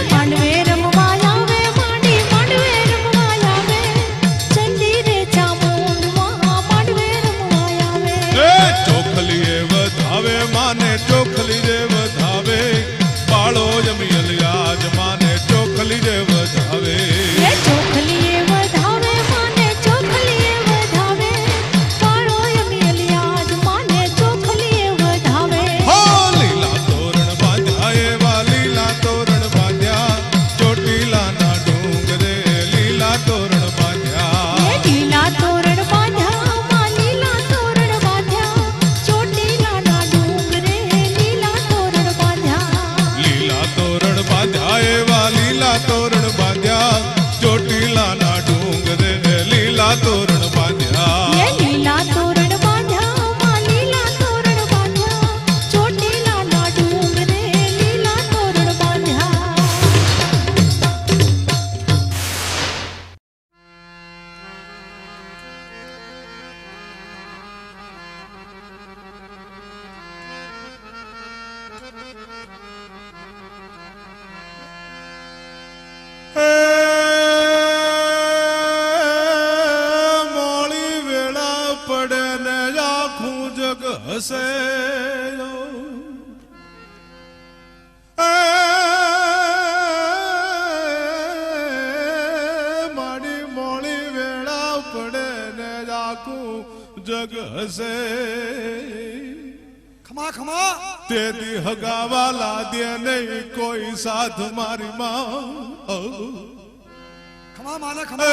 માંડવે રમવા આવે માંડી માંડવે રમવા આવે ચંડી રે ચામુંડમાં માંડવે રમવા આવે ચોખલીએ વધાવે માને ચોખલી રે વધાવે પાળો જમિયલ યાજ માને ચોખલી રે વધાવે ચોખલીએ વધાવે માને ચોખલીએ વધાવે પાળો જમિયલ યાજ માને ચોખલીએ વધાવે હો લીલા તોરણ બાંધ્યા એવા લીલા તોરણ બાંધ્યા ચોટીલાના ડુંગરે લીલા તોરણ બાંધ્યા લીલા તોરણ બાંધ્યા માં લીલા તોરણ બાંધ્યા ચોટીલાના ડુંગરે લીલા તોરણ બાંધ્યા લીલા તોરણ બાંધ્યા એવા લીલા તોરણ બાંધ્યા ચોટીલાના ડુંગરે લીલા તોરણ બાંધ્યા લીલા તોરણ બાંધ્યા માં લીલા તોરણ બાંધ્યા ચોટીલાના ડુંગરે લીલા તોરણ બાંધ્યા મોળી વેળા પડે ને આખું જગ હસે મારી મોળી વેળા પડે ને આખું જગ હસે ખમા ખમા તેથી હગાવાલા દે નહીં કોઈ સાથ મારી માં ખમા માને ખમા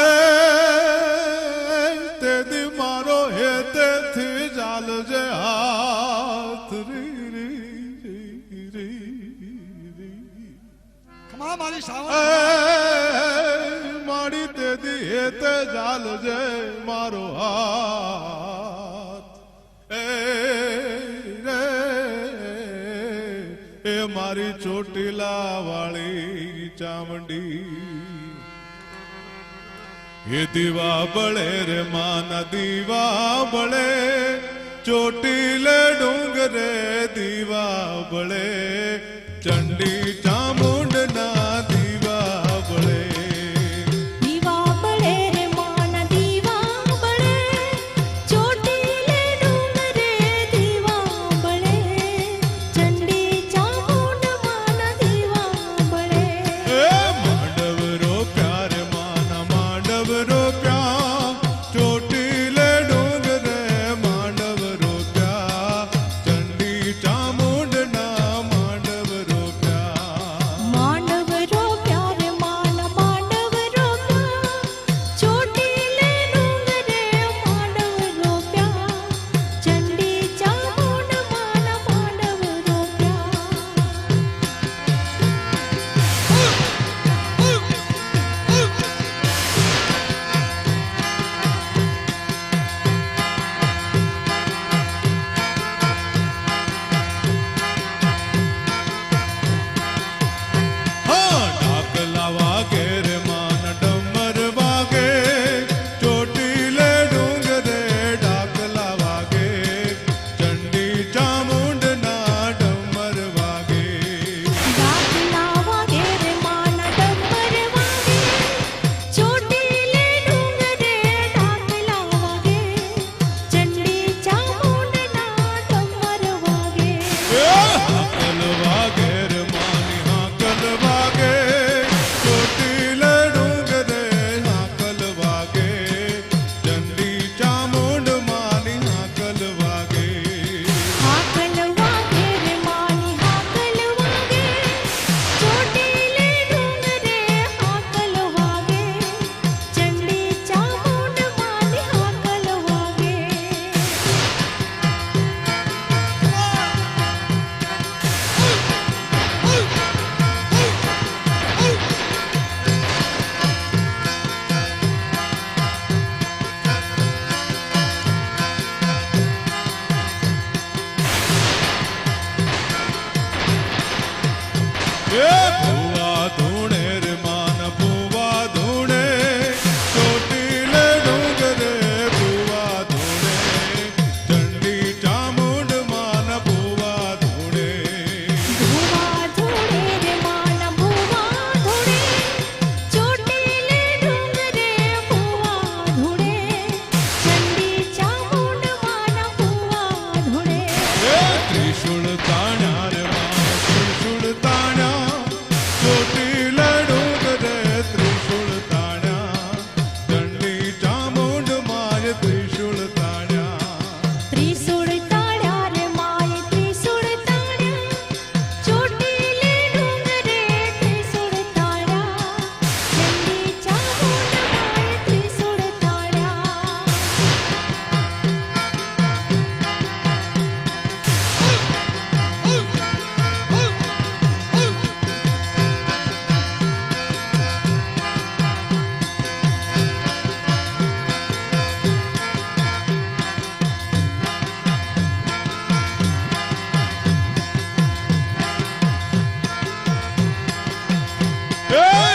તેથી મારો હેતેથી ચાલજે હાથ રી રી રી ખમા મારી સાવણ મારી તેથી હેતે ચાલજે મારો હાથ એ મારી ચોટીલા વાળી ચામડી એ દીવા બળે રે માના દીવા બળે ચોટીલે ડુંગરે દીવા બળે ચંડી ચામુંડના દીવા બળે દીવા બળે રે માના દીવા બળે ચોટીલે ડુંગરે દીવા બળે ચંડી ચામુંડ માના દીવા બળે માંડવ રો પ્યાર માના માંડવ રો પ્યાર ચોટીલે ડુંગરે માંડવ રો પ્યાર ચંડી ચામુંડના માંડવ રો પ્યાર માંડવ રો પ્યાર માના માંડવ રો પ્યાર ચોટીલે ડુંગરે માંડવ રો પ્યાર ચંડી ચામુંડ માના માંડવ રો પ્યાર હા ઢાકલા વાગે રે માન ડમર વાગે ચોટીલે ડુંગરે ઢાકલા વાગે ચંડી ચામુંડના ડમર વાગે ડાકલા વાગે રે માના ડમર વાગે ચોટીલે ડુંગરે ડાકલા વાગે ચંડી ચામુંડના ડમર વાગે હાકલ વાગે રે માની હાકલ વાગે ચોટીલે ડુંગરે હાકલ વાગે ચંડી ચામુંડ માની હાકલ વાગે હાકલ વાગે રે માની હાકલ વાગે ચોટીલે ડુંગરે હાકલ વાગે ચંડી ચામુંડ માની હાકલ વાગે ભુવા ધૂણે રે માન ભુવા ધૂણે ચોટીલે ડુંગરે ભુવા ધૂણે ચંડી ચામુંડ માન ભુવા ધૂણે ભુવા ધૂણે રે માના ભુવા એ